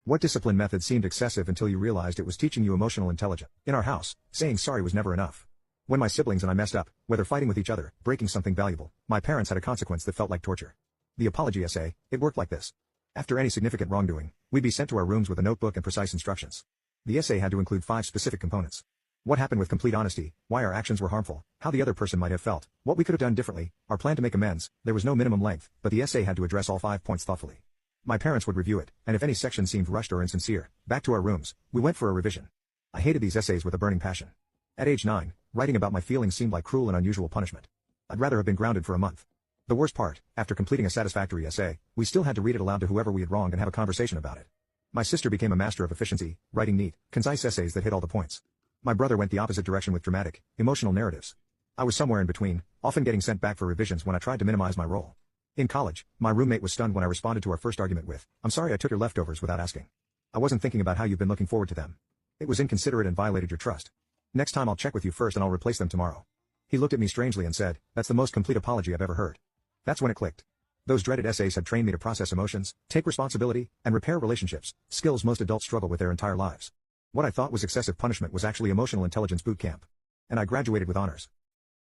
What discipline method seemed excessive until you realized it was teaching you emotional intelligence? In our house, saying sorry was never enough. When my siblings and I messed up, whether fighting with each other, breaking something valuable, my parents had a consequence that felt like torture. The apology essay, it worked like this. After any significant wrongdoing, we'd be sent to our rooms with a notebook and precise instructions. The essay had to include 5 specific components. What happened with complete honesty, why our actions were harmful, how the other person might have felt, what we could have done differently, our plan to make amends. There was no minimum length, but the essay had to address all 5 points thoughtfully. My parents would review it, and if any section seemed rushed or insincere, back to our rooms, we went for a revision. I hated these essays with a burning passion. At age 9, writing about my feelings seemed like cruel and unusual punishment. I'd rather have been grounded for a month. The worst part, after completing a satisfactory essay, we still had to read it aloud to whoever we had wronged and have a conversation about it. My sister became a master of efficiency, writing neat, concise essays that hit all the points. My brother went the opposite direction with dramatic, emotional narratives. I was somewhere in between, often getting sent back for revisions when I tried to minimize my role. In college, my roommate was stunned when I responded to our first argument with, "I'm sorry I took your leftovers without asking. I wasn't thinking about how you've been looking forward to them. It was inconsiderate and violated your trust. Next time I'll check with you first and I'll replace them tomorrow." He looked at me strangely and said, "That's the most complete apology I've ever heard." That's when it clicked. Those dreaded essays had trained me to process emotions, take responsibility, and repair relationships, skills most adults struggle with their entire lives. What I thought was excessive punishment was actually emotional intelligence boot camp. And I graduated with honors.